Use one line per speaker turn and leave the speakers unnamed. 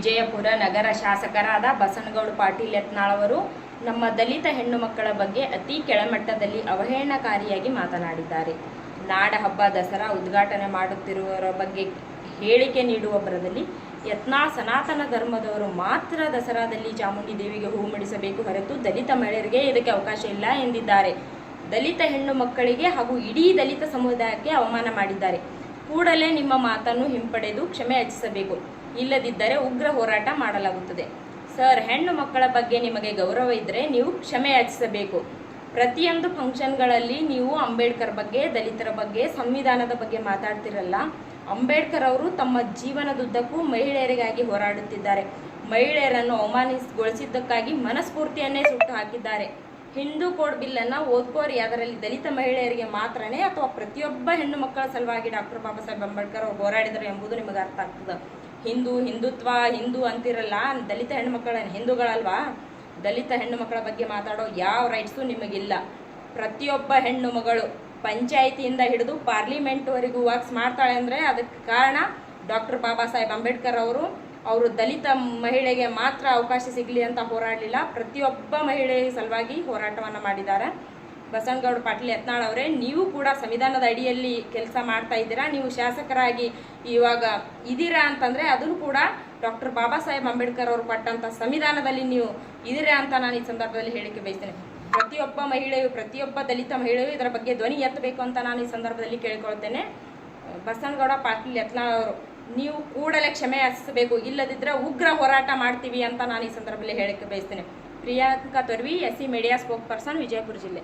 ವಿಜಯಪುರ ನಗರ ಶಾಸಕರಾದ ಬಸನಗೌಡ ಪಾಟೀಲ್ ಯತ್ನಾಳ್ ಅವರು ನಮ್ಮ ದಲಿತ ಹೆಣ್ಣು ಮಕ್ಕಳ ಬಗ್ಗೆ ಅತಿ ಕೆಳಮಟ್ಟದಲ್ಲಿ ಅವಹೇಳನಕಾರಿಯಾಗಿ ಮಾತನಾಡಿದ್ದಾರೆ. ನಾಡ ಹಬ್ಬ ದಸರಾ ಉದ್ಘಾಟನೆ ಮಾಡುತ್ತಿರುವವರ ಬಗ್ಗೆ ಹೇಳಿಕೆ ನೀಡುವ ಬರದಲ್ಲಿ ಯತ್ನಾಳ್ ಸನಾತನ ಧರ್ಮದವರು ಮಾತ್ರ ದಸರಾದಲ್ಲಿ ಚಾಮುಂಡಿ ದೇವಿಗೆ ಹೂ ಮುಡಿಸಬೇಕು ಹೊರತು ದಲಿತ ಮಹಿಳೆಯರಿಗೆ ಇದಕ್ಕೆ ಅವಕಾಶ ಇಲ್ಲ ಎಂದಿದ್ದಾರೆ. ದಲಿತ ಹೆಣ್ಣು ಮಕ್ಕಳಿಗೆ ಹಾಗೂ ಇಡೀ ದಲಿತ ಸಮುದಾಯಕ್ಕೆ ಅವಮಾನ ಮಾಡಿದ್ದಾರೆ. ಕೂಡಲೇ ನಿಮ್ಮ ಮಾತನ್ನು ಹಿಂಪಡೆದು ಕ್ಷಮೆ ಯಾಚಿಸಬೇಕು, ಇಲ್ಲದಿದ್ದರೆ ಉಗ್ರ ಹೋರಾಟ ಮಾಡಲಾಗುತ್ತದೆ. ಸರ್, ಹೆಣ್ಣು ಮಕ್ಕಳ ಬಗ್ಗೆ ನಿಮಗೆ ಗೌರವ ಇದ್ದರೆ ನೀವು ಕ್ಷಮೆ ಯಾಚಿಸಬೇಕು. ಪ್ರತಿಯೊಂದು ಫಂಕ್ಷನ್ಗಳಲ್ಲಿ ನೀವು ಅಂಬೇಡ್ಕರ್ ಬಗ್ಗೆ, ದಲಿತರ ಬಗ್ಗೆ, ಸಂವಿಧಾನದ ಬಗ್ಗೆ ಮಾತಾಡ್ತಿರಲ್ಲ. ಅಂಬೇಡ್ಕರ್ ಅವರು ತಮ್ಮ ಜೀವನದುದ್ದಕ್ಕೂ ಮಹಿಳೆಯರಿಗಾಗಿ ಹೋರಾಡುತ್ತಿದ್ದಾರೆ. ಮಹಿಳೆಯರನ್ನು ಅವಮಾನಗೊಳಿಸಿದ್ದಕ್ಕಾಗಿ ಮನಸ್ಫೂರ್ತಿಯನ್ನೇ ಸುಟ್ಟು ಹಾಕಿದ್ದಾರೆ. ಹಿಂದೂ ಕೋಡ್ ಬಿಲ್ಲನ್ನು ಓದ್ಕೋರಿ, ಅದರಲ್ಲಿ ದಲಿತ ಮಹಿಳೆಯರಿಗೆ ಮಾತ್ರನೇ ಅಥವಾ ಪ್ರತಿಯೊಬ್ಬ ಹೆಣ್ಣು ಮಕ್ಕಳ ಸಲುವಾಗಿ ಡಾಕ್ಟರ್ ಬಾಬಾ ಸಾಹೇಬ್ ಅಂಬೇಡ್ಕರ್ ಅವರು ಹೋರಾಡಿದರು ಎಂಬುದು ನಿಮಗೆ ಅರ್ಥ ಆಗ್ತದೆ. ಹಿಂದೂ ಅಂತಿರಲ್ಲ, ದಲಿತ ಹೆಣ್ಣು ಮಕ್ಕಳ ಹಿಂದೂಗಳಲ್ವಾ? ದಲಿತ ಹೆಣ್ಣು ಮಕ್ಕಳ ಬಗ್ಗೆ ಮಾತಾಡೋ ಯಾವ ರೈಟ್ಸು ನಿಮಗಿಲ್ಲ. ಪ್ರತಿಯೊಬ್ಬ ಹೆಣ್ಣು ಮಗಳು ಪಂಚಾಯಿತಿಯಿಂದ ಹಿಡಿದು ಪಾರ್ಲಿಮೆಂಟ್ವರೆಗೂ ವರ್ಕ್ಸ್ ಮಾಡ್ತಾಳೆ ಅಂದರೆ ಅದಕ್ಕೆ ಕಾರಣ ಡಾಕ್ಟರ್ ಬಾಬಾ ಸಾಹೇಬ್ ಅಂಬೇಡ್ಕರ್ ಅವರು ದಲಿತ ಮಹಿಳೆಗೆ ಮಾತ್ರ ಅವಕಾಶ ಸಿಗಲಿ ಅಂತ ಹೋರಾಡಲಿಲ್ಲ, ಪ್ರತಿಯೊಬ್ಬ ಮಹಿಳೆ ಸಲುವಾಗಿ ಹೋರಾಟವನ್ನು ಮಾಡಿದ್ದಾರೆ. ಬಸನಗೌಡ ಪಾಟೀಲ್ ಯತ್ನಾಳ್ ಅವರೇ, ನೀವು ಕೂಡ ಸಂವಿಧಾನದ ಅಡಿಯಲ್ಲಿ ಕೆಲಸ ಮಾಡ್ತಾ ಇದ್ದೀರಾ. ನೀವು ಶಾಸಕರಾಗಿ ಇವಾಗ ಇದ್ದೀರಾ ಅಂತಂದರೆ ಅದನ್ನು ಕೂಡ ಡಾಕ್ಟರ್ ಬಾಬಾ ಸಾಹೇಬ್ ಅಂಬೇಡ್ಕರ್ ಅವರು ಕೊಟ್ಟಂಥ ಸಂವಿಧಾನದಲ್ಲಿ ನೀವು ಇದ್ದೀರಾ ಅಂತ ನಾನು ಈ ಸಂದರ್ಭದಲ್ಲಿ ಹೇಳಿಕೆ ಬಯಸ್ತೇನೆ. ಪ್ರತಿಯೊಬ್ಬ ಮಹಿಳೆಯು, ಪ್ರತಿಯೊಬ್ಬ ದಲಿತ ಮಹಿಳೆಯು ಇದರ ಬಗ್ಗೆ ಧ್ವನಿ ಎತ್ತಬೇಕು ಅಂತ ನಾನು ಈ ಸಂದರ್ಭದಲ್ಲಿ ಕೇಳಿಕೊಳ್ತೇನೆ. ಬಸನಗೌಡ ಪಾಟೀಲ್ ಯತ್ನಾಳ್ ಅವರು, ನೀವು ಕೂಡಲೇ ಕ್ಷಮೆ ಯಾಚಿಸಬೇಕು, ಇಲ್ಲದಿದ್ದರೆ ಉಗ್ರ ಹೋರಾಟ ಮಾಡ್ತೀವಿ ಅಂತ ನಾನು ಈ ಸಂದರ್ಭದಲ್ಲಿ ಹೇಳಿಕೆ ಬಯಸ್ತೇನೆ. Priyanka Torvi, SC media spokesperson, Vijayapura ಜಿಲ್ಲೆ.